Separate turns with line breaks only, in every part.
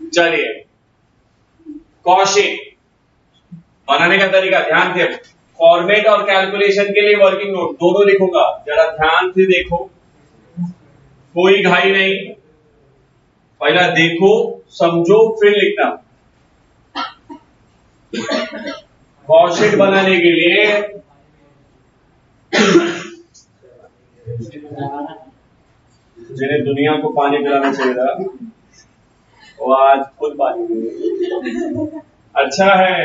चलिए, कॉशिक बनाने का तरीका ध्यान से, फॉर्मेट और कैलकुलेशन के लिए वर्किंग नोट दोनों लिखूंगा, जरा ध्यान से देखो, कोई घाई नहीं, पहला देखो समझो फिर लिखना। कॉशिक बनाने के लिए जिन्हें दुनिया को पानी पिलाना चाहिए था वो आज खुद पानी पी, अच्छा है।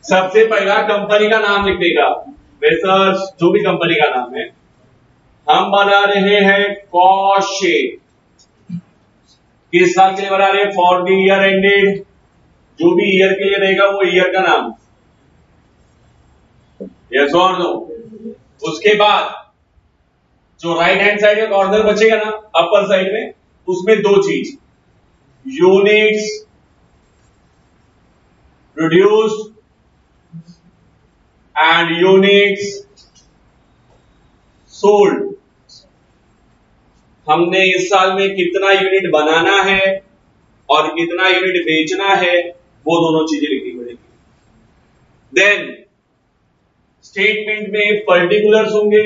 सबसे पहला कंपनी का नाम लिख देगा, बेसर्स जो भी कंपनी का नाम है, हम बना रहे हैं कॉशिक, किस साल के लिए बना रहे हैं, फॉर द ईयर एंडेड, जो भी ईयर के लिए रहेगा वो ईयर का नाम, यस और नो। उसके बाद जो राइट हैंड साइड में कॉर्नर बचेगा ना अपर साइड में, उसमें दो चीज, units produced and units sold. हमने इस साल में कितना यूनिट बनाना है और कितना यूनिट बेचना है, वो दोनों चीजें लिखनी पड़ेगी। देन स्टेटमेंट में पर्टिकुलर्स होंगे,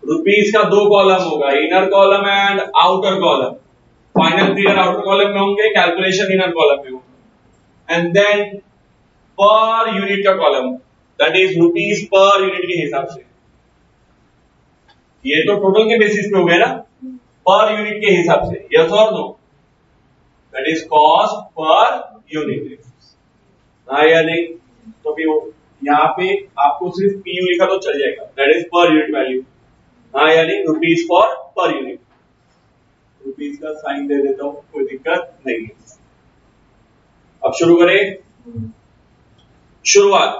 रुपीस का दो कॉलम होगा, inner column and outer column, final figure outer column में होंगे, कैलकुलेशन इनर कॉलम में होगा, एंड देन पर यूनिट का column, that is rupees per unit के हिसाब से। ये तो टोटल के बेसिस पे हो गया ना, पर यूनिट के हिसाब से, यस और no, that is cost per unit, हाँ या नहीं। तो भी यहाँ पे आपको सिर्फ पीयू लिखा तो चल जाएगा, that is per unit value, हाँ यानी rupees for per unit, rupees का साइन दे देता हूं, कोई दिक्कत नहीं है। अब शुरू करें। शुरुआत,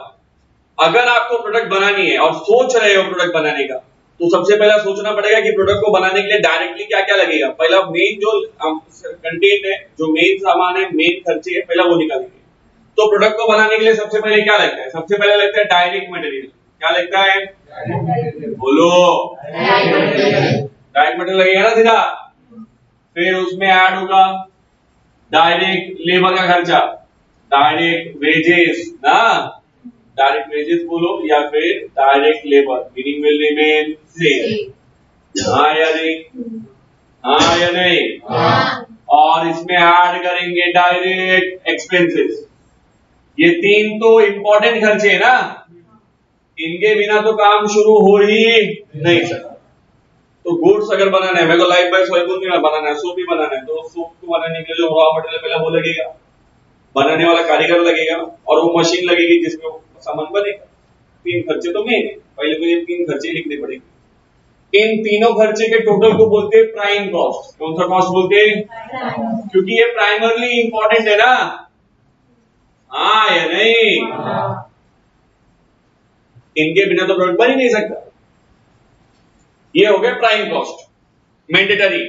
अगर आपको प्रोडक्ट बनानी है और सोच रहे हो प्रोडक्ट बनाने का, तो सबसे पहला सोचना पड़ेगा कि प्रोडक्ट को बनाने के लिए डायरेक्टली क्या क्या लगेगा। पहला मेन जो कंटेंट है, जो मेन सामान है, मेन खर्चे है, पहला वो निकालेंगे। तो प्रोडक्ट को बनाने के लिए सबसे पहले क्या लगता है, सबसे पहले लगता है डायरेक्ट मटेरियल। क्या लगता है, बोलो, डायरेक्ट मटेरियल लगेगा ना सीधा, फिर उसमें ऐड होगा डायरेक्ट लेबर का खर्चा, डायरेक्ट वेजेस ना, डायरेक्ट वेजेस बोलो या फिर direct labour, meaning will remain same, हाँ या नहीं, हाँ या नहीं, और इसमें ऐड करेंगे डायरेक्ट एक्सपेंसेस। ये तीन तो इंपॉर्टेंट खर्चे है ना, इनके बिना तो काम शुरू हो ही नहीं सकता। तो गुड्स अगर बनाना है, मेरे को लाइफ बाय सोयाबीन में बनाना है, सूप भी बनाना है, तो सूप को बनाने के लिए रॉ मटेरियल पहले वो लगेगा, बनाने वाला कारीगर लगेगा और वो मशीन लगेगी जिसमें वो सामान बनेगा। तीन खर्चे तो मेन है, पहले तो ये तीन खर्चे लिखने पड़ेंगे। इन तीनों खर्चे के टोटल को बोलते हैं प्राइम कॉस्ट। कौन सा कॉस्ट बोलते हैं, क्योंकि ये प्राइमरली इंपॉर्टेंट है ना, हाँ या नहीं, इनके बिना तो प्रोडक्ट बन ही नहीं सकता। ये हो गया prime cost, mandatory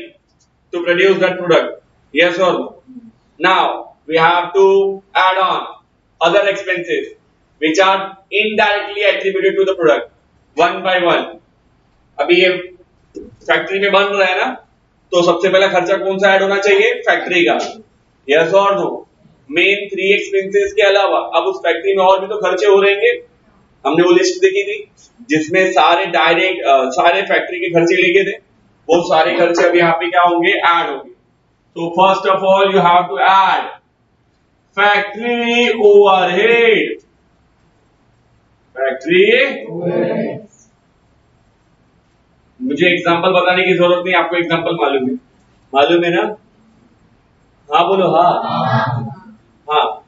to produce that product, yes और no. Now we have to add on other expenses which are indirectly attributed to the product, one by one. अभी ये फैक्ट्री में बन रहा है ना, तो सबसे पहला खर्चा कौन सा ऐड होना चाहिए, फैक्ट्री का, यस और नो। मेन 3 एक्सपेंसेस के अलावा अब उस फैक्ट्री में और भी तो खर्चे हो रहेंगे, हमने वो लिस्ट देखी थी जिसमें सारे डायरेक्ट सारे फैक्ट्री के खर्चे लिखे थे, वो सारे खर्चे अब यहाँ पे क्या होंगे, ऐड होंगे। तो first of all you have to add factory overhead, factory overhead. मुझे एग्जांपल बताने की जरूरत नहीं, आपको एग्जांपल मालूम है ना, हाँ बोलो, हाँ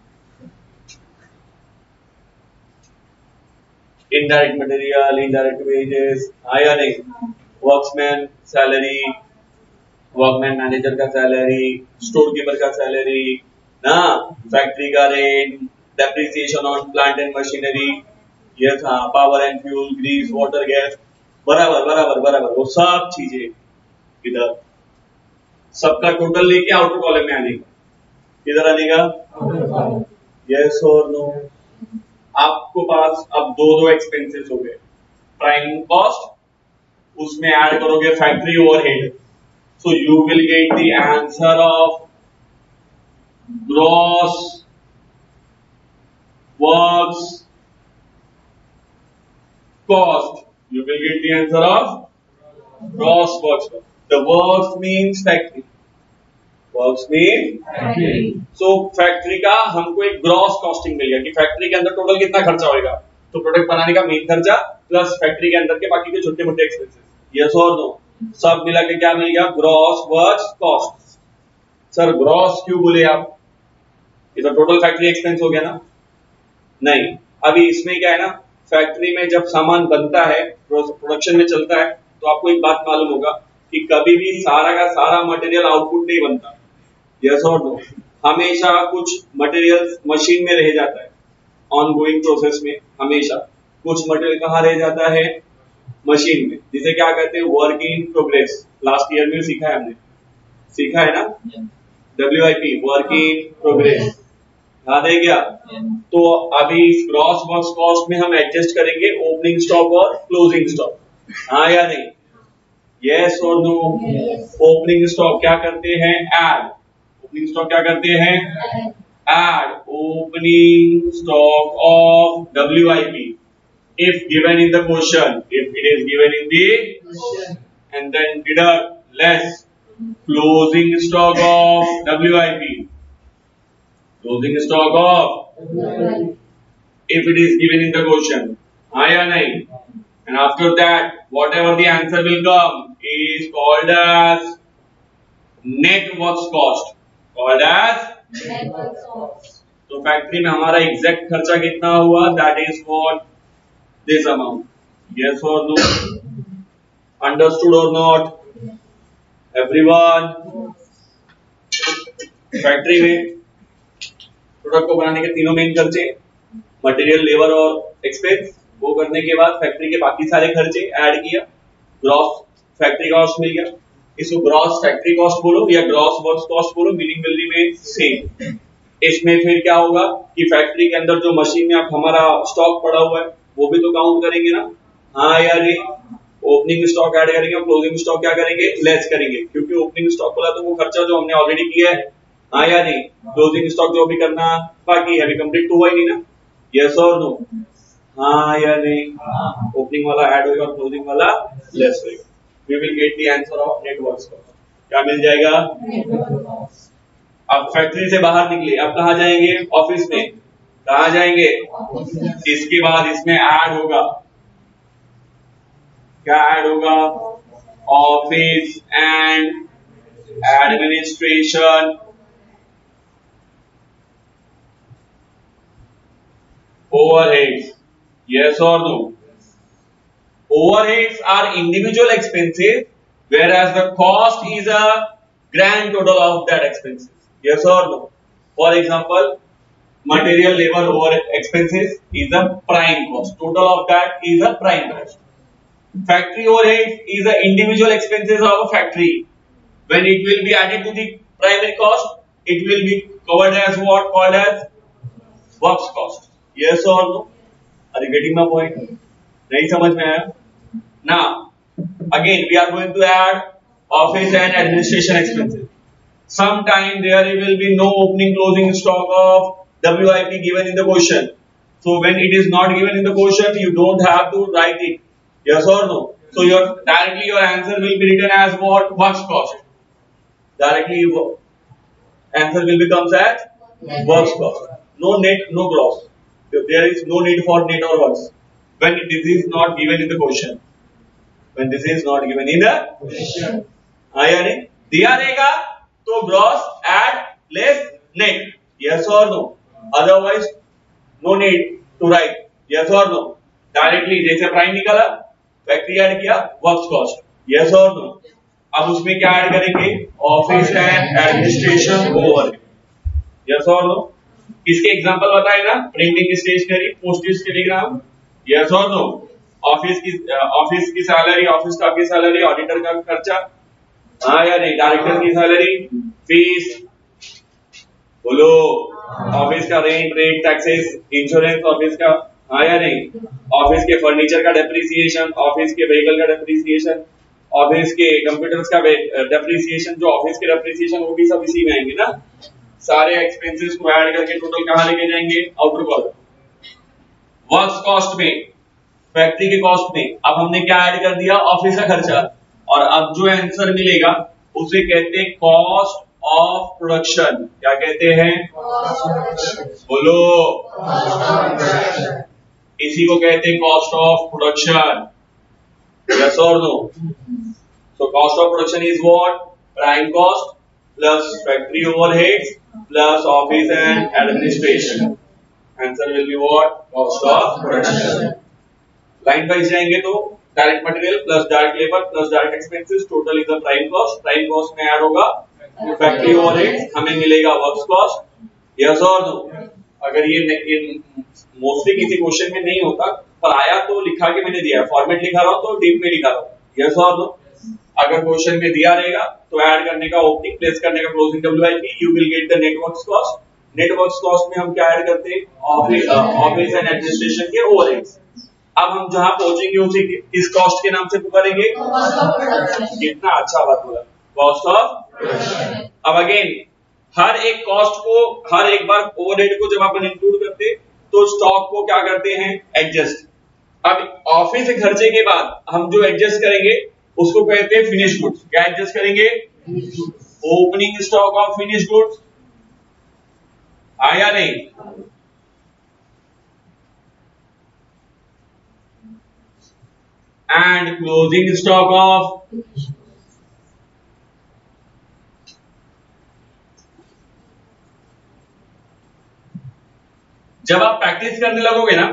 इनडायरेक्ट मटेरियल, इनडायरेक्ट वेजेस, हाँ या नहीं, वर्क्समैन सैलरी, वर्कमैन मैनेजर का सैलरी, स्टोर कीपर का सैलरी ना, फैक्ट्री का rent, depreciation on plant and machinery, yes हाँ, power and fuel, grease, water, gas, बराबर बराबर बराबर, वो सब चीजें इधर, सबका टोटल लेके आउटर कॉलम में आने का, किधर आने का, यस और नो। आपको पास अब दो एक्सपेंसेस हो गए, प्राइम कॉस्ट उसमें ऐड करोगे factory overhead, so you will get the answer of gross works cost. You will get the answer of gross works cost. The works means factory. Works means factory. So factory का हमको एक gross costing मिल गया कि factory के अंदर total कितना खर्चा होएगा, तो प्रोडक्ट बनाने का मेन खर्चा प्लस फैक्ट्री के अंदर के बाकी के छोटे मोटे एक्सपेंसेस, यस और नो, सब मिला के क्या मिल गया, gross works cost. Sir gross क्यों बोले आप, ये तो टोटल फैक्ट्री एक्सपेंस हो गया ना, नहीं, अभी इसमें क्या है ना, फैक्ट्री में जब सामान बनता है, प्रोडक्शन में चलता है, तो आपको एक बात मालूम होगा कि कभी भी सारा का सारा मटेरियल आउटपुट नहीं बनता, यस और नो, हमेशा कुछ मटेरियल मशीन में रह जाता है, ऑनगोइंग प्रोसेस में हमेशा कुछ मटेरियल कहाँ रह जाता है, मशीन में, जिसे क्या कहते हैं, work in progress. Last year में सीखा है हमने, सीखा है ना, WIP, वर्क इन प्रोग्रेस, याद है क्या? तो अभी इस ग्रॉस वर्क्स कॉस्ट में हम एडजस्ट करेंगे ओपनिंग स्टॉक और क्लोजिंग स्टॉक, हाँ या नहीं, यस और नो? ओपनिंग स्टॉक क्या करते हैं, ऐड, ओपनिंग स्टॉक क्या करते हैं, add opening stock of WIP if given in the question, if it is given in the and then deduct less closing stock of WIP, closing stock of if it is given in the question, हाँ या नहीं, and after that whatever the answer will come is called as net works cost, called as net works cost। तो factory में हमारा exact खर्चा कितना हुआ, that is what this amount, yes or no, understood or not everyone? Factory में product को बनाने के तीनों मेन खर्चे, मटेरियल, लेबर और एक्सपेंस, वो करने के बाद फैक्ट्री के बाकी सारे खर्चे ऐड किया, ग्रॉस फैक्ट्री कॉस्ट मिल गया, इसको ग्रॉस फैक्ट्री कॉस्ट बोलो या ग्रॉस वर्क्स कॉस्ट बोलो, मीनिंग मिल रही में सेम। इसमें फिर क्या होगा कि फैक्ट्री के अंदर जो मशीन में आप हमारा स्टॉक पड़ा हुआ है वो भी तो काउंट करेंगे ना, हाँ या नहीं, ओपनिंग स्टॉक ऐड करेंगे और क्लोजिंग स्टॉक क्या करेंगे, लेस करेंगे, क्योंकि ओपनिंग स्टॉक बोला तो वो खर्चा जो हमने ऑलरेडी किया है, हाँ या नहीं, क्लोजिंग स्टॉक जो भी करना बाकी है, अभी कंप्लीट तो हुआ ही नहीं ना, यस और नो, हाँ या नहीं, ओपनिंग वाला ऐड होगा और क्लोजिंग वाला लेस होगा, we will get the answer of net works cost, क्या मिल जाएगा। अब फैक्ट्री से बाहर निकले, अब कहाँ जाएंगे, ऑफिस में, कहाँ जाएंगे, इसके बाद इसमें ऐड होगा, क्या ऐड होगा, office and administration overheads, yes or no? Overheads are individual expenses whereas the cost is a grand total of that expenses, yes or no? For example, material, labor over expenses is the prime cost, total of that is a prime cost. Factory overhead is the individual expenses of a factory, when it will be added to the primary cost it will be covered as what, called as works cost, yes or no? Are you getting my point? नहीं समझ में आया ना? Again we are going to add office and administration expenses. Sometime there will be no opening closing stock of WIP given in the question, so when it is not given in the question you don't have to write it, yes or no? So your directly your answer will be written as what, works cost, directly answer will becomes as works cost, no net, no gross, there is no need for net or works when this is not given in the question, when this is not given in the question, हाँ या नहीं, दिया रहेगा तो gross, add, less, net, yes or no, otherwise no need to write, yes or no, directly जैसे prime निकाला factory add किया works cost, yes or no, अब उसमें क्या ऐड करेंगे, office and administration overhead, yes or no, इसके example बताए ना, printing stationery, postage, telegram, yes और नो, ऑफिस की सैलरी, ऑफिस स्टाफ की सैलरी, ऑडिटर का खर्चा, हाँ या नहीं, डायरेक्टर की सैलरी, फीस, बोलो, ऑफिस का रेंट, टैक्सेस, इंश्योरेंस ऑफिस का, हाँ या नहीं? ऑफिस के फर्नीचर का डेप्रिसिएशन, ऑफिस के व्हीकल का डेप्रिसिएशन, ऑफिस के कंप्यूटर्स का डेप्रिसिएशन, जो ऑफिस के डेप्रिसिएशन वो भी सब इसी में आएंगे ना। सारे एक्सपेंसेस को ऐड करके टोटल कहाँ लेके जाएंगे? Outer column. वर्क्स कॉस्ट में, फैक्ट्री के कॉस्ट में अब हमने क्या ऐड कर दिया? ऑफिस का खर्चा। और अब जो आंसर मिलेगा उसे कहते हैं कॉस्ट ऑफ प्रोडक्शन। क्या कहते हैं? बोलो। इसी को कहते हैं कॉस्ट ऑफ प्रोडक्शन। यस और no? So cost of production is what? Prime cost plus factory overheads plus office and administration. Answer will be what? Cost of production. Line wise जाएंगे तो direct material plus direct labour plus direct expenses total is the prime cost. Prime cost में add होगा factory overheads, हमें मिलेगा works cost. Yes और no? अगर ये mostly किसी क्वेश्चन में नहीं होता पर आया तो लिखा के मैंने दिया है, फॉर्मेट लिखा रहा हूं तो डीप में लिखा रहा हूं। यस और नो? अगर क्वेश्चन में दिया रहेगा तो ऐड करने का ओपनिंग, प्लेस करने का closing WIP, you will get the net works cost. Net works cost में हम क्या ऐड करते हैं? ऑफिस एंड एडमिनिस्ट्रेशन के ओवरहेड्स। अब हम जहां पहुंचेंगे उसे किस कॉस्ट के नाम से पुकारेंगे? कितना अच्छा बात बोला, कॉस्ट ऑफ। अब अगेन हर एक कॉस्ट को, हर एक बार ओवरहेड को जब अपन इंक्लूड करते तो स्टॉक को क्या करते हैं? एडजस्ट। अब ऑफिस के खर्चे के बाद हम जो एडजस्ट करेंगे उसको कहते हैं फिनिश गुड्स। क्या एडजस्ट करेंगे? Opening stock of finish goods. आया नहीं? and closing stock of जब आप प्रैक्टिस करने लगोगे ना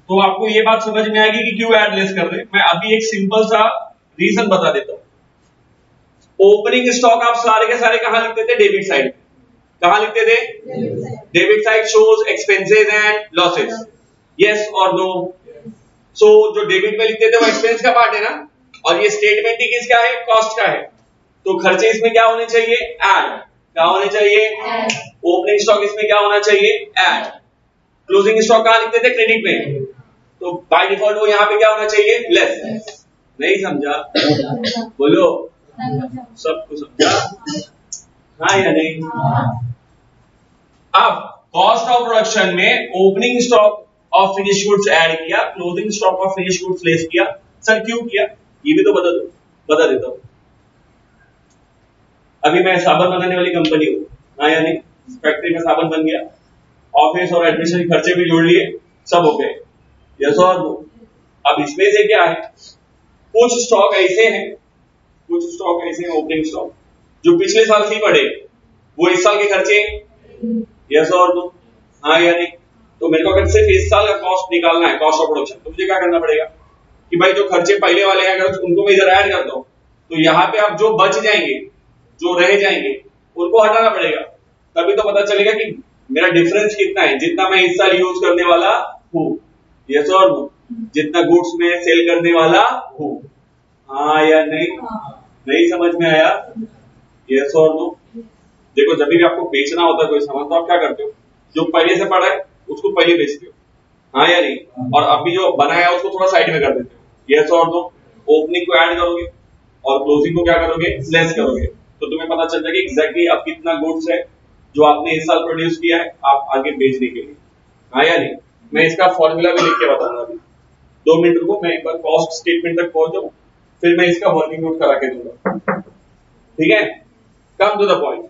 तो आपको ये बात समझ में आएगी कि क्यों ऐड लेस कर रहे हैं। मैं अभी एक सिंपल सा रीजन बता देता हूं। ओपनिंग स्टॉक आप सारे के सारे कहां लिखते थे? Debit side. कहां लिखते थे? Debit side shows expenses and losses. Yes और नो? सो जो डेबिट में लिखते थे वो एक्सपेंस का पार्ट है ना, और ये स्टेटमेंट ही किसका है? कॉस्ट का है। तो खर्चे इसमें क्या होने चाहिए? ऐड। क्या होने चाहिए? ओपनिंग स्टॉक इसमें क्या होना चाहिए? ऐड। क्लोजिंग स्टॉक कहां लिखते थे? क्रेडिट में। तो बाय डिफॉल्ट वो यहां पे क्या होना चाहिए? लेस। नहीं समझा? बोलो। सबको समझा? हाँ या नहीं? अब कॉस्ट ऑफ प्रोडक्शन में opening stock of finish goods add किया, closing stock of finish goods less किया। सर क्यों किया? ये भी तो बता देता हूं। अभी मैं साबुन बनाने वाली कंपनी हूं, हाँ या नहीं? फैक्ट्री में साबुन बन गया, ऑफिस और एडमिनिस्ट्रेशन खर्चे भी जोड़ लिए, सब हो गए। यस और नो? अब इसमें से क्या है? कुछ स्टॉक ऐसे हैं, ओपनिंग स्टॉक जो पिछले साल से पड़े, वो इस साल के खर्चे। यस और नो? हाँ या नहीं? तो मेरे को अगर सिर्फ इस साल का कॉस्ट निकालना है, कॉस्ट ऑफ प्रोडक्शन, तो मुझे क्या करना पड़ेगा कि भाई जो खर्चे पहले वाले हैं अगर उनको मैं इधर ऐड कर दूं तो यहाँ पे अब जो बच जाएंगे, जो रह जाएंगे, उनको हटाना पड़ेगा। तभी तो पता चलेगा कि मेरा डिफरेंस कितना है, जितना मैं इस साल यूज करने वाला हूँ। यस और नो? जितना गुड्स में सेल करने वाला हूँ। हाँ या नहीं? नहीं समझ में आया? यस और नो? देखो जब भी आपको बेचना होता है कोई सामान तो आप क्या करते हो? जो पहले से पड़ा है उसको पहले बेचते हो, हाँ या नहीं? और अभी जो बनाया उसको थोड़ा साइड में कर देते हो। यस और नो? ओपनिंग को ऐड करोगे और क्लोजिंग को क्या करोगे? लेस करोगे। तो तुम्हें पता चल जाएगा एग्जैक्टली अब कितना गुड्स है जो आपने इस साल प्रोड्यूस किया है आप आगे बेचने के लिए, हाँ या नहीं? मैं इसका फॉर्मूला भी लिख के बताऊंगा अभी। 2 मिनट रुको, मैं एक बार कॉस्ट स्टेटमेंट तक पहुंच जाऊं, फिर मैं इसका वर्किंग नोट करा के दूंगा। ठीक है? Come to the point.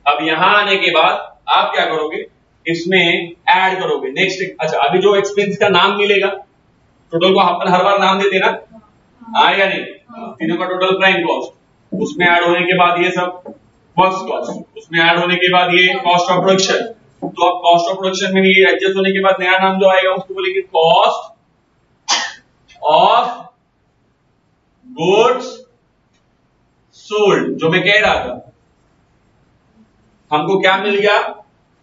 अब यहां आने के बाद आप क्या करोगे? इसमें ऐड करोगे नेक्स्ट। अच्छा, अभी जो एक्सपेंस का नाम मिलेगा, टोटल को अपन हर बार नाम देते ना, हाँ या नहीं? तीनों का टोटल प्राइम कॉस्ट, उसमें ऐड होने के बाद ये सब वर्क्स कॉस्ट, उसमें ऐड होने के बाद ये कॉस्ट ऑफ प्रोडक्शन। तो अब कॉस्ट ऑफ प्रोडक्शन में ये एडजस्ट होने के बाद नया नाम जो आएगा उसको बोलेंगे कॉस्ट ऑफ गुड्स सोल्ड। जो मैं कह रहा था, हमको क्या मिल गया?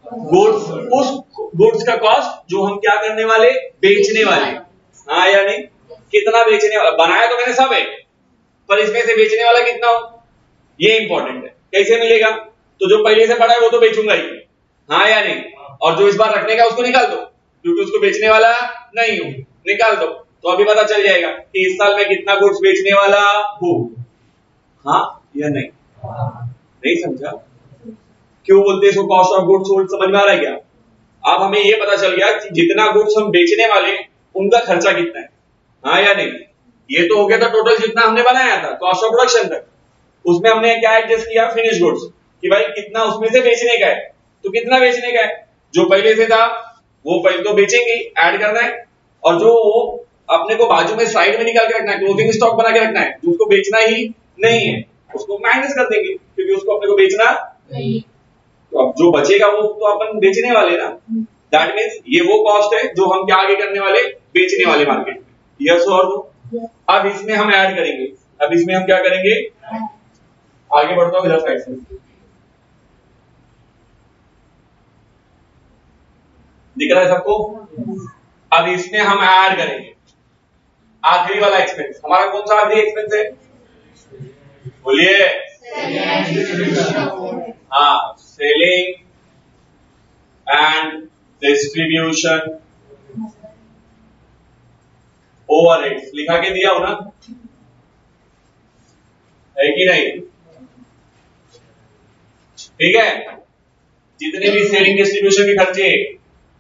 गुड्स। उस गुड्स का कॉस्ट जो हम क्या करने वाले? बेचने वाले, हाँ या नहीं? कितना बेचने वाला? बनाया तो मैंने सब है, पर इसमें से बेचने वाला कितना हो, ये इंपॉर्टेंट है। कैसे मिलेगा? तो जो पहले से पड़ा है वो तो बेचूंगा ही, हाँ या नहीं? और जो इस बार रखने का उसको निकाल दो, क्योंकि उसको बेचने वाला नहीं हूं, निकाल दो तो अभी पता चल जाएगा कि इस साल मैं कितना गुड्स बेचने वाला हूं। हाँ या नहीं? नहीं समझा? क्यों बोलते हैं इसको कॉस्ट ऑफ गुड्स सोल्ड? समझ में आ रहा है क्या? अब हमें ये पता चल गया कि जितना गुड्स हम बेचने वाले उनका खर्चा कितना है। हाँ या नहीं? ये तो हो गया था टोटल जितना हमने बनाया था कॉस्ट ऑफ प्रोडक्शन तक। उसमें हमने क्या एडजस्ट किया? फिनिश गुड्स, कि भाई कितना उसमें से बेचने का है, तो कितना बेचने का है, जो पहले से था वो पहले तो बेचेंगे, ऐड करना है, और जो अपने को बाजू में साइड में निकाल के रखना है, क्लोजिंग स्टॉक बना के रखना है, जो उसको बेचना ही नहीं है उसको माइनस कर देंगे, क्योंकि उसको अपने को बेचना नहीं। तो अब जो बचेगा वो तो अपन बेचने वाले ना। दैट मीन्स ये वो कॉस्ट है जो हम क्या आगे करने वाले? बेचने वाले मार्केट में। यस और नो? अब इसमें हम ऐड करेंगे, अब इसमें हम क्या करेंगे? आगे बढ़ता हूं इधर साइड से, दिख रहा है सबको? अब इसमें हम ऐड करेंगे आखिरी वाला एक्सपेंस। हमारा कौन सा आखिरी एक्सपेंस है? बोलिए। हाँ, सेलिंग एंड डिस्ट्रीब्यूशन ओवरहेड्स लिखा के दिया हो ना, है कि नहीं? ठीक है, जितने भी सेलिंग डिस्ट्रीब्यूशन के खर्चे,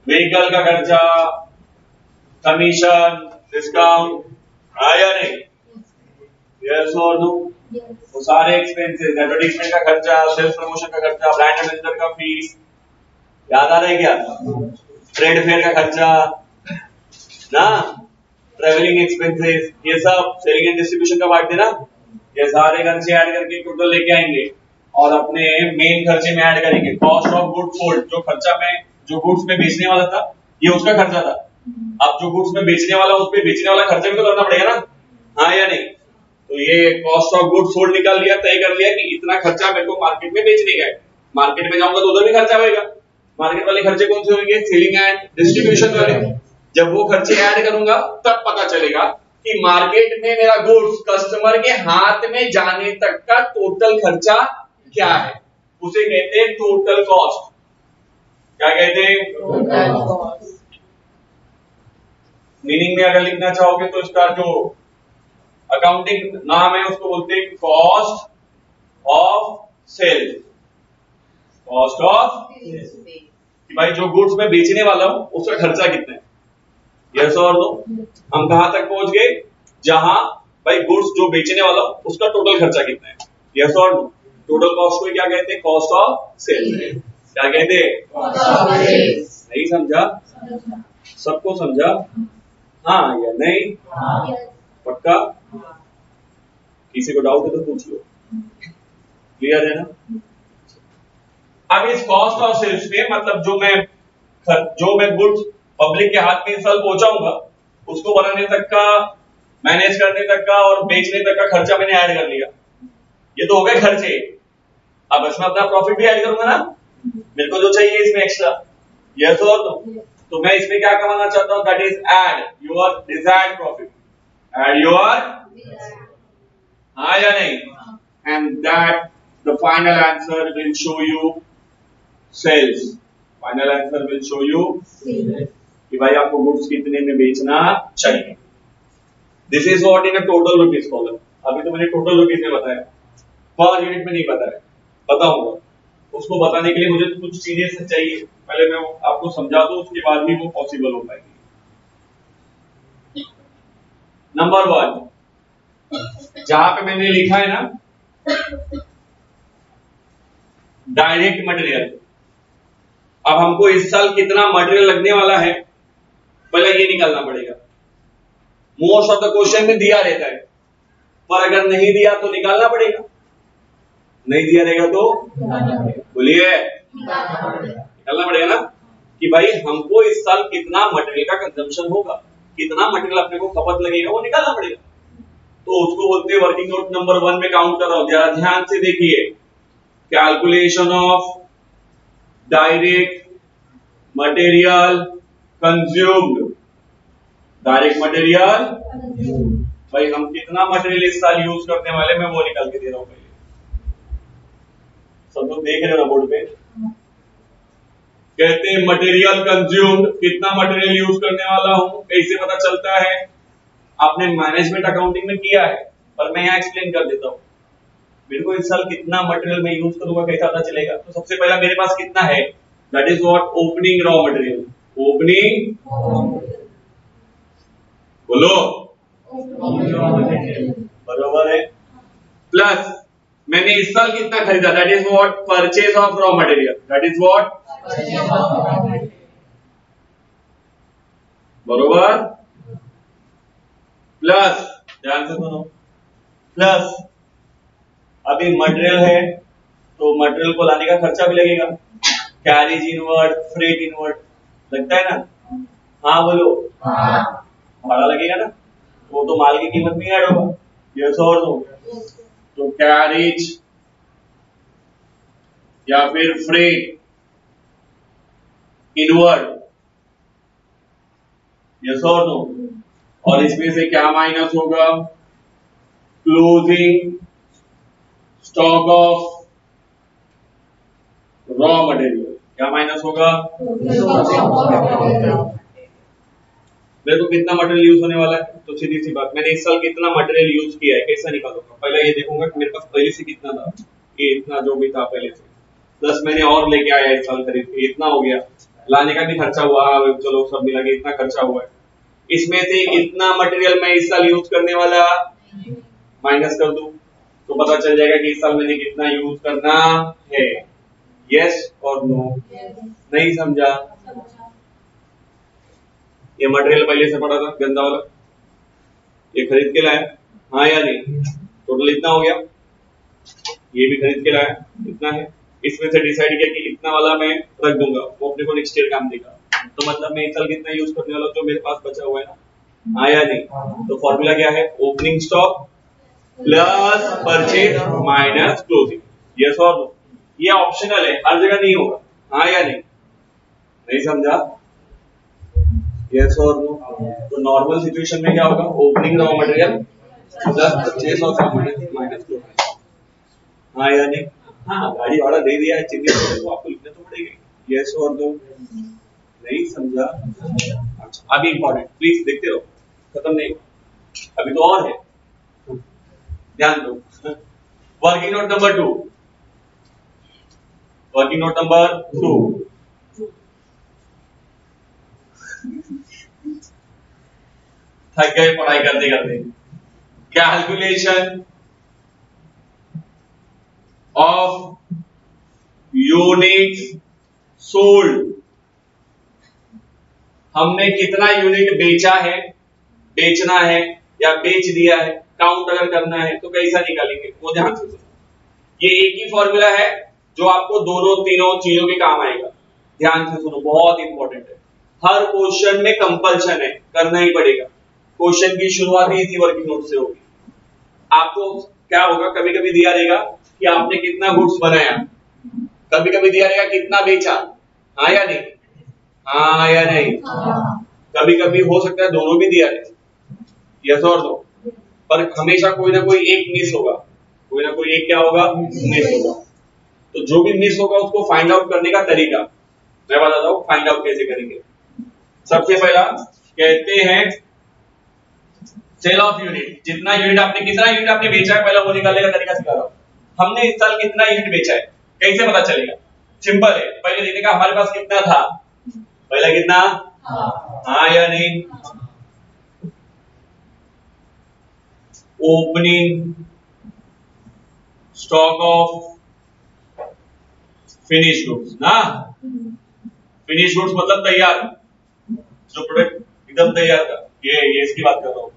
व्हीकल का खर्चा, कमीशन, डिस्काउंट, आया नहीं? यस और नो? वो सारे एक्सपेंसेस, एडवर्टाइजमेंट का खर्चा, सेल्स प्रमोशन का खर्चा, ब्रांड एम्बेसडर का फीस, याद आ रहा है क्या? ट्रेड फेयर का खर्चा ना, ट्रेवलिंग एक्सपेंसेस, ये सब सेलिंग एंड डिस्ट्रीब्यूशन का पार्ट देना। ये सारे खर्चे ऐड करके टोटल लेके आएंगे और अपने मेन खर्चे में ऐड करेंगे कॉस्ट ऑफ गुड्स सोल्ड। जो खर्चा में, जो गुड्स में बेचने वाला था ये उसका खर्चा था। अब जो गुड्स में बेचने वाला, उस पे बेचने वाला खर्चा भी तो करना पड़ेगा ना, हाँ या नहीं? तो ये कॉस्ट ऑफ गुड्स सोल्ड निकाल लिया, तय कर लिया कि इतना खर्चा मेरे को मार्केट में बेचने का है। मार्केट में जाऊंगा तो उधर भी खर्चा होगा। मार्केट वाले खर्चे कौन से होंगे? सेलिंग एंड डिस्ट्रीब्यूशन वाले। जब वो खर्चे ऐड करूंगा तब पता चलेगा कि मार्केट में मेरा गुड्स कस्टमर के हाथ में जाने तक का टोटल खर्चा क्या है। उसे कहते हैं टोटल कॉस्ट। क्या कहते हैं? Total cost. मीनिंग में अगर लिखना चाहोगे तो इसका जो अकाउंटिंग नाम है उसको बोलते हैं cost of sales. Cost of कि भाई जो गुड्स मैं बेचने वाला हूं उसका खर्चा कितना है। यस और नो? हम कहां तक पहुंच गए? जहां भाई गुड्स जो बेचने वाला हूं उसका टोटल खर्चा कितना है। यस और नो? टोटल कॉस्ट को क्या कहते हैं? Cost of sales. क्या कहते हैं? Cost of sales. नहीं समझा? सबको समझा? हाँ या नहीं? पक्का? किसी को डाउट है तो पूछ लो। क्लियर है ना? अब इस कॉस्ट ऑफ सेल्स में मतलब जो मैं गुड्स पब्लिक के हाथ में इस साल पहुंचाऊंगा उसको बनाने तक का, मैनेज करने तक का और बेचने तक का खर्चा मैंने ऐड कर लिया। ये तो हो गए खर्चे। अब इसमें अपना प्रॉफिट भी ऐड करूंगा ना, मेरे को जो चाहिए इसमें एक्स्ट्रा। यस और नो? तो मैं इसमें क्या कमाना चाहता हूं? That is add your desired profit. Add your, हाँ या नहीं? And that the final answer will show you sales. Final answer will show you कि भाई आपको गुड्स कितने में बेचना चाहिए। This is what in a total rupees column. अभी तो मैंने टोटल रुपीज में बताया, पर यूनिट में नहीं बताया, बताऊंगा। उसको बताने के लिए मुझे कुछ चीजें चाहिए, पहले मैं आपको समझा दूं, उसके बाद ही वो पॉसिबल हो पाएगी। नंबर 1 जहां पे मैंने लिखा है ना डायरेक्ट मटेरियल। अब हमको इस साल कितना मटेरियल लगने वाला है पहले ये निकालना पड़ेगा। मोस्ट ऑफ द क्वेश्चन में दिया रहता है, पर अगर नहीं दिया तो निकालना पड़ेगा। नहीं दिया रहेगा तो बोलिए निकालना पड़ेगा ना, कि भाई हमको इस साल कितना मटेरियल का कंजम्पशन होगा, कितना मटेरियल अपने को खपत लगेगा, वो निकालना पड़ेगा। तो उसको बोलते हैं वर्किंग नोट नंबर 1 में काउंट कर रहा हूं। जरा ध्यान से देखिए, calculation of direct material consumed. Direct material, भाई हम कितना मटेरियल इस साल यूज करने वाले, मैं वो निकाल के दे रहा हूं। पहले सब लोग देख रहे हो ना बोर्ड पे? कहते हैं मटेरियल कंज्यूम्ड, कितना मटेरियल यूज करने वाला हूं, कैसे पता चलता है? आपने मैनेजमेंट अकाउंटिंग में किया है, पर मैं यहाँ एक्सप्लेन कर देता हूँ। मेरे को इस साल कितना मटेरियल मैं यूज करूंगा कैसे पता चलेगा? तो सबसे पहला मेरे पास कितना है, that is what opening raw material. Opening, बोलो बरोबर है। प्लस मैंने इस साल कितना खरीदा, that is what purchase of raw material, that is what बरोबर। प्लस ध्यान से सुनो, प्लस अभी मटेरियल है तो मटेरियल को लाने का खर्चा भी लगेगा, कैरेज इनवर्ड, फ्रेट इनवर्ड, लगता है ना? हाँ बोलो, भाड़ा लगेगा ना, वो तो माल की कीमत में ऐड होगा, यस और नो? तो कैरेज या फिर फ्रेट इनवर्ड, यस और नो? और इसमें से क्या माइनस होगा? Closing stock of raw material, क्या माइनस होगा? मेरे को कितना मटेरियल यूज होने वाला है, तो सीधी सी बात, मैंने इस साल कितना मटेरियल यूज किया है कैसा निकालूंगा? पहले ये देखूंगा कि मेरे पास पहले से कितना था, ये इतना जो भी था पहले से, प्लस मैंने और लेके आया इस साल खरीद के, इतना हो गया, लाने का भी खर्चा हुआ, चलो सब मिला के इतना खर्चा हुआ है, इसमें से इतना मटेरियल मैं इस साल यूज करने वाला, माइनस कर दूं तो पता चल जाएगा कि इस साल मैंने कितना यूज करना है, यस और नो? नहीं समझा? ये मटेरियल पहले से पड़ा था गंदा वाला, ये खरीद के लाया, हाँ या नहीं? टोटल इतना हो गया, ये भी खरीद के लाया, इतना है, इसमें से डिसाइड किया कि इतना वाला मैं रख दूंगा, वो अपने को नेक्स्ट ईयर काम देगा, तो मतलब मैं इस साल कितना यूज करने वाला जो मेरे पास बचा हुआ है ना, हाँ या नहीं? तो फॉर्मूला क्या है? Opening stock plus purchase minus closing, yes और नो? ये ऑप्शनल है, हर जगह नहीं होगा, हाँ या नहीं? नहीं समझा? यस और नो? तो नॉर्मल सिचुएशन में क्या होगा? Opening raw material plus purchase of raw material minus closing, हाँ या नहीं? हाँ, गाड़ी भाड़ा दे दिया है, चिन्हित तो आपको लिखना तो पड़ेगा, यस और नो? नहीं समझा? अच्छा अभी इंपॉर्टेंट, प्लीज देखते रहो, खत्म नहीं, अभी तो और है, ध्यान दो। Working note number 2, working note number 2, थक गए पढ़ाई करते करते। कैलकुलेशन ऑफ यूनिट्स सोल्ड, हमने कितना यूनिट बेचा है, बेचना है या बेच दिया है, काउंट अगर करना है तो कैसा निकालेंगे, वो ध्यान से सुनो। ये एक ही फॉर्मूला है जो आपको दोनों तीनों चीजों के काम आएगा, ध्यान से सुनो, बहुत इंपॉर्टेंट है, हर क्वेश्चन में कंपल्शन है, करना ही पड़ेगा। क्वेश्चन की शुरुआत ही इसी वर्किंग नोट से होगी। आपको क्या होगा, कभी कभी दिया रहेगा कि आपने कितना गुड्स बनाया, कभी कभी दिया रहेगा कितना बेचा, हाँ या नहीं? हाँ या नहीं? कभी कभी हो सकता है दोनों भी दिया रहे, यस और नो? पर हमेशा कोई ना कोई एक मिस होगा, कोई ना कोई एक क्या होगा, मिस होगा। तो जो भी मिस होगा उसको फाइंड आउट करने का तरीका मैं बताता हूं, फाइंड आउट कैसे करेंगे। सबसे पहला कहते हैं सेल ऑफ यूनिट, जितना यूनिट आपने, कितना यूनिट आपने बेचा है, पहला वो निकालने का तरीका सिखा रहा हूं। हमने इस साल कितना यूनिट बेचा है कैसे पता चलेगा? सिंपल है, पहले देखने का हमारे पास कितना था, पहला कितना, हाँ या नहीं? Opening stock of finish goods ना, फिनिश गुड्स मतलब तैयार, जो प्रोडक्ट एकदम तैयार था, ये इसकी बात कर रहा हूं।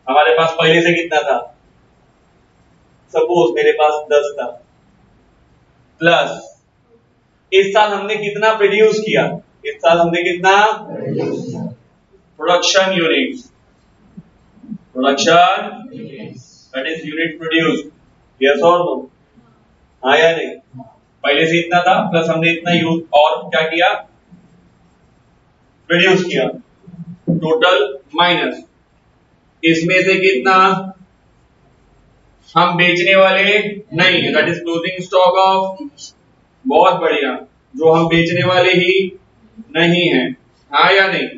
हमारे पास पहले से कितना था, सपोज मेरे पास 10 था, प्लस इस साल हमने कितना प्रोड्यूस किया, इस साल हमने कितना production unit, production that is unit produce, yes और नो? हाँ या नहीं? पहले से इतना था प्लस हमने इतना यूज और क्या किया, प्रोड्यूस किया, टोटल माइनस इसमें से कितना हम बेचने वाले नहीं, that is closing stock of, बहुत बढ़िया, जो हम बेचने वाले ही नहीं है, हाँ या नहीं?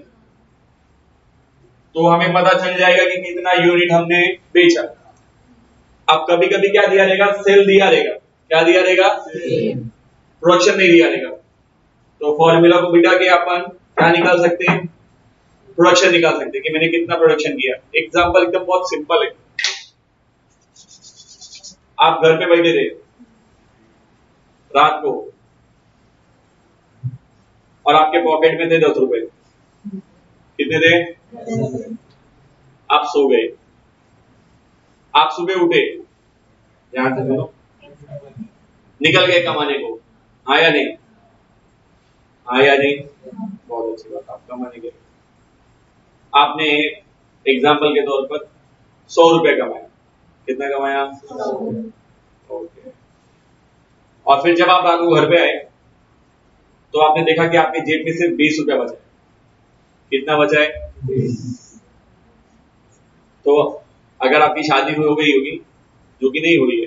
तो हमें पता चल जाएगा कि कितना यूनिट हमने बेचा। अब कभी कभी क्या दिया रहेगा, सेल दिया रहेगा। क्या दिया रहेगा? प्रोडक्शन नहीं दिया रहेगा। तो फॉर्मूला को बिठा के अपन क्या निकाल सकते हैं? प्रोडक्शन निकाल सकते हैं कि मैंने कितना प्रोडक्शन किया। एग्जांपल एकदम बहुत सिंपल है। आप घर पे बैठे थे रात को और आपके पॉकेट में थे 10 रुपए। कितने थे? आप सो गए, आप सुबह उठे, ध्यान से सुनो, निकल गए कमाने को, हाँ या नहीं? हाँ या नहीं? बहुत अच्छी बात, आप कमाने गए। आपने एग्जाम्पल के तौर पर 100 रुपए कमाया। कितना कमाया? ओके। और फिर जब आप रात को घर पे आए तो आपने देखा कि आपके जेब में सिर्फ 20 रुपया बचा है। कितना बचा है? तो अगर आपकी शादी हो गई होगी, जो कि नहीं हुई है,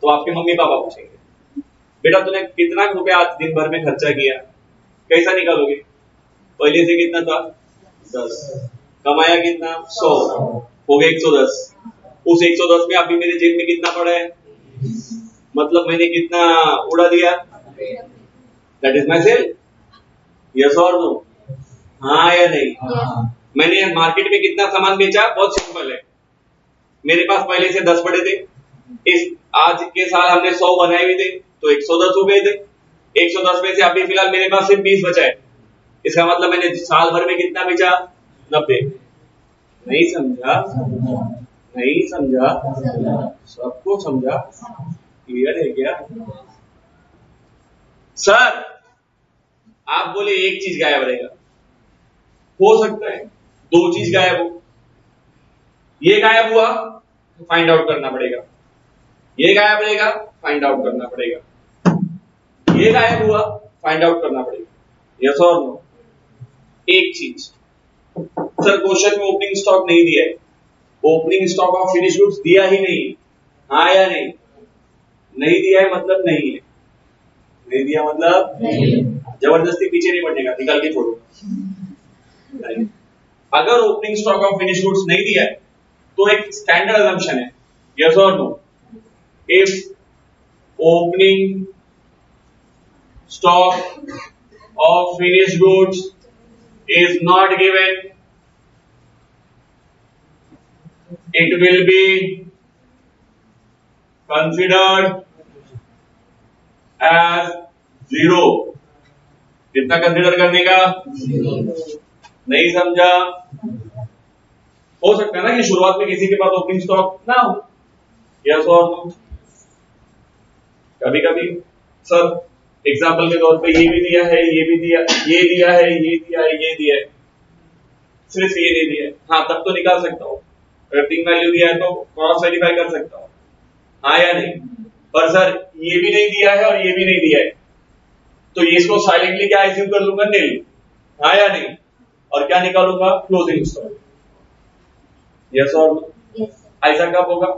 तो आपके मम्मी पापा पूछेंगे बेटा तूने कितना रुपया आज दिन भर में खर्चा किया? कैसा निकालोगे? पहले से कितना था? 10। कमाया कितना? 100। हो गया 110। उस 110 में अभी मेरे जेब में कितना पड़ा है? मतलब मैंने कितना उड़ा दिया? That is my sale. Yes और नो? हाँ या नहीं? मैंने मार्केट में कितना सामान बेचा? बहुत सिंपल है, मेरे पास पहले से 10 पड़े थे, इस आज के साल हमने 100 बनाए हुए थे तो 110 हो गए थे। 110 में से अभी फिलहाल मेरे पास सिर्फ 20 बचा है। इसका मतलब मैंने साल भर में कितना बेचा? 90। नहीं समझा? नहीं समझा? सबको समझा? क्लियर है क्या? सर आप बोले एक चीज गायब रहेगा, हो सकता है 2 चीज गायब हो। ये गायब हुआ तो फाइंड आउट करना पड़ेगा, ये गायब रहेगा, फाइंड आउट करना पड़ेगा, ये गायब हुआ, फाइंड आउट करना पड़ेगा। यस और नो? एक चीज, सर क्वेश्चन में ओपनिंग स्टॉक नहीं दिया है, opening stock of finish goods दिया ही नहीं, हाँ या नहीं? नहीं दिया है मतलब नहीं है, नहीं दिया मतलब नहीं। जबरदस्ती पीछे नहीं बढ़ने का, निकाल के छोड़ो। अगर opening stock of finish goods नहीं दिया है तो एक स्टैंडर्ड असम्पशन है, यस और no? If opening stock of finished goods is not given, it will be considered as zero। कितना कंसिडर करने का? नहीं समझा? हो सकता है ना कि शुरुआत में किसी के पास ओपनिंग स्टॉक ना हो, यस और नो? कभी कभी सर एग्जाम्पल के तौर पे ये भी दिया है, ये भी दिया, ये दिया है, ये दिया है, ये दिया है, सिर्फ ये नहीं दिया है, हाँ तब तो निकाल सकता हूँ। अगर 3 वैल्यू दिया है तो क्रॉस वेरीफाई कर सकता हूँ, हाँ या नहीं? पर सर ये भी नहीं दिया है और ये भी नहीं दिया है, तो ये इसको साइलेंटली क्या एज्यूम कर लूंगा? नील, हाँ या नहीं? और क्या निकालूंगा? Closing stock. यस और नो? ऐसा कब होगा?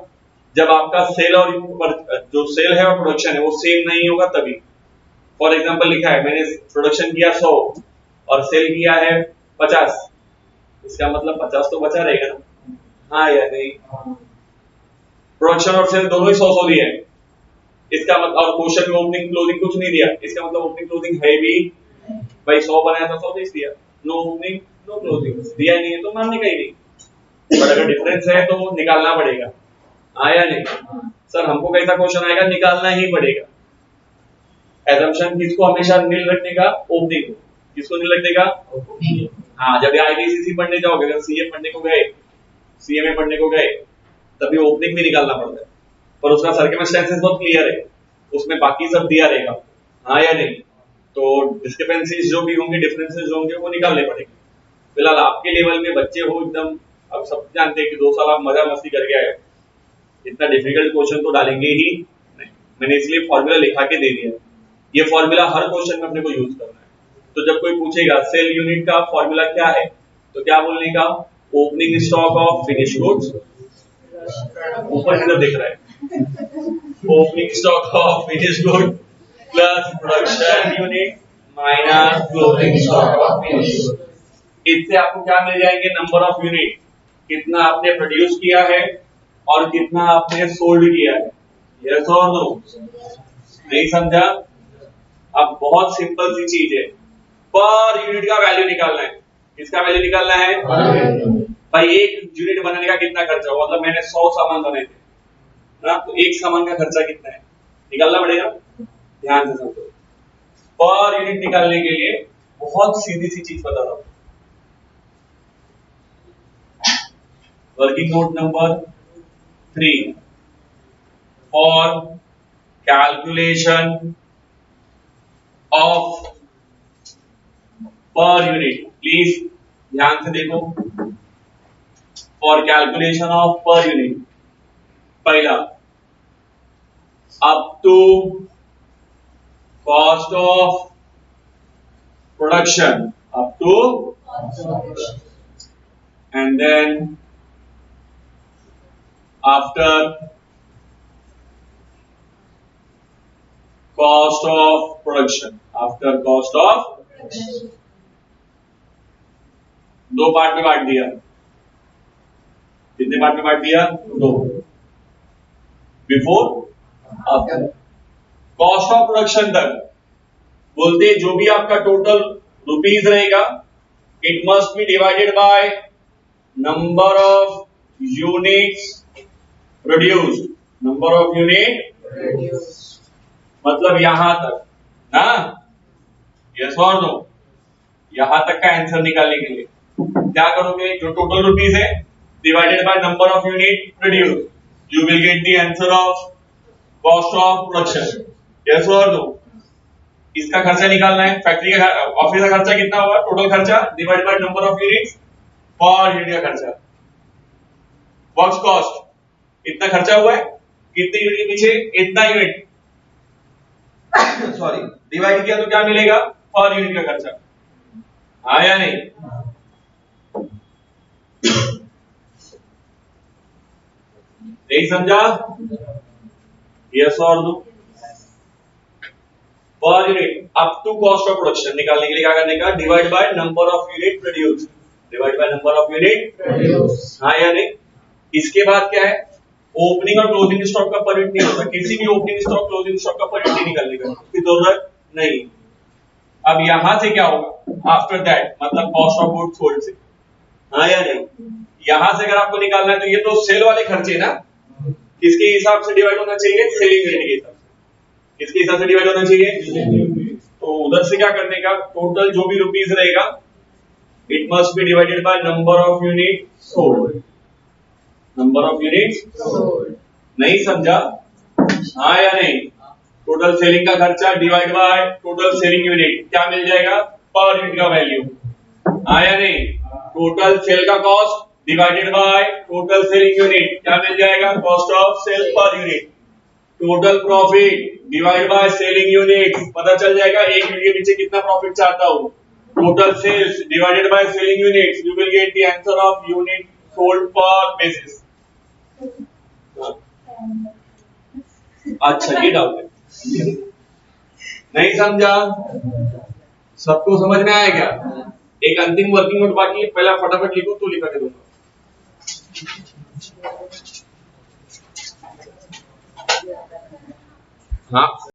जब आपका सेल और जो सेल है और प्रोडक्शन है वो सेम नहीं होगा तभी। फॉर एग्जांपल लिखा है मैंने प्रोडक्शन किया 100 और सेल किया है 50, इसका मतलब 50 तो बचा रहेगा ना, हाँ या नहीं? प्रोडक्शन और सेल दोनों ही 100 दिए हैं, इसका मतलब, और क्वेश्चन में ओपनिंग क्लोजिंग कुछ नहीं दिया, इसका मतलब ओपनिंग क्लोजिंग है भी भाई, 100 बनाया था 100 बेच दिया, नो ओपनिंग नो क्लोजिंग, दिया नहीं है तो मानने का ही नहीं। पर अगर डिफरेंस है तो निकालना पड़ेगा, हाँ या नहीं? सर हमको कैसा क्वेश्चन आएगा? निकालना ही पड़ेगा। एजम्पशन किसको हमेशा नील रखने का? ओपनिंग को। किसको नील रखने का? हाँ, जब आईबीसीसी पढ़ने जाओगे, अगर सीए पढ़ने को गए, सीएमए पढ़ने को गए, तभी ओपनिंग भी निकालना पड़ता है, पर उसका सर्कमस्टेंसेस बहुत क्लियर है, उसमें बाकी सब दिया रहेगा, हाँ या नहीं? तो डिस्क्रिपेंसीज जो भी होंगे, डिफरेंसेस जो होंगे वो निकालने पड़ेंगे। फिलहाल आपके लेवल में बच्चे हो एकदम, अब सब जानते हैं कि 2 साल आप मजा मस्ती करके आए, इतना डिफिकल्ट क्वेश्चन तो डालेंगे ही नहीं। मैंने इसलिए फॉर्मूला लिखा के दे दिया, ये फॉर्मूला हर क्वेश्चन में अपने को यूज करना है। तो जब कोई पूछेगा सेल यूनिट का फॉर्मूला क्या है, तो क्या बोलने का? Opening stock of finish goods, ऊपर की तरफ दिख रहा है, opening stock of finish good plus production unit minus closing stock of finish. इससे आपको क्या मिल जाएंगे? नंबर ऑफ यूनिट, कितना आपने प्रोड्यूस किया है और कितना आपने सोल्ड किया है। यस और नो? नहीं समझा? अब बहुत सिंपल सी चीज है, पर यूनिट का वैल्यू निकालना है। किसका वैल्यू निकालना है? भाई एक यूनिट बनाने का कितना खर्चा हुआ? मतलब मैंने 100 सामान बनाए थे ना, तो एक सामान का खर्चा कितना है निकालना पड़ेगा। ध्यान से समझो, पर यूनिट निकालने के लिए बहुत सीधी सी चीज बता रहा हूं। Working note number 3 for calculation of per unit, please ध्यान से देखो। For calculation of per unit, पहला up to cost of production, up to and then after cost of production, after cost of, दो पार्ट में बांट दिया। कितने part में बांट दिया? दो। Before after. Cost of production तक बोलते जो भी आपका टोटल रुपीज रहेगा, it must be divided by number of units produced, number of unit, मतलब यहां तक ना। यस और नो? यहां तक का आंसर निकालने के लिए क्या करोगे? जो टोटल रुपीज है divided by number of unit produce, you will get the answer of cost of production. Yes और नो? इसका खर्चा निकालना है, फैक्ट्री का ऑफिस का खर्चा कितना हुआ, टोटल खर्चा divide by number of units per unit का खर्चा। वर्क्स कॉस्ट इतना खर्चा हुआ है, कितने यूनिट के पीछे? इतना यूनिट सॉरी, डिवाइड किया तो क्या मिलेगा? पर यूनिट का खर्चा। हाँ या नहीं? नहीं समझा? यस और no? Per unit up to cost of production निकालने के लिए क्या करने का? Divide by number of unit produce, divide by number of unit produce. हाँ या नहीं? इसके बाद क्या है? ओपनिंग और क्लोजिंग स्टॉक का पर यूनिट नहीं होता, किसी भी ओपनिंग स्टॉक क्लोजिंग स्टॉक का पर यूनिट निकालने का उसकी जरूरत नहीं। अब यहां से क्या होगा? आफ्टर दैट, मतलब कॉस्ट ऑफ गुड्स सोल्ड से। हाँ या नहीं? यहां से अगर आपको निकालना है तो ये तो सेल वाले खर्चे ना, किसके हिसाब से डिवाइड होना चाहिए? सेलिंग यूनिट के हिसाब से। किसके हिसाब से डिवाइड होना चाहिए? तो उधर से क्या करने का? टोटल जो भी रुपीस रहेगा, it must be divided by number of unit sold, number of unit sold. नहीं समझा? हाँ या नहीं? टोटल सेलिंग का खर्चा divide by total selling unit, क्या मिल जाएगा? पर यूनिट का वैल्यू। हाँ या नहीं? टोटल सेल का cost divided by total selling unit, क्या मिल जाएगा? Cost of sale per unit. Total profit divide by selling unit, पता चल जाएगा एक यूनिट के पीछे कितना प्रॉफिट चाहता हूं। Total sales divided by selling units, you will get the answer of unit sold per basis. अच्छा, ये डाउट है? नहीं समझा? सबको समझ में आया क्या? एक अंतिम वर्किंग नोट बाकी है, पहला फटाफट लिखो तो लिखा के दूंगा। हाँ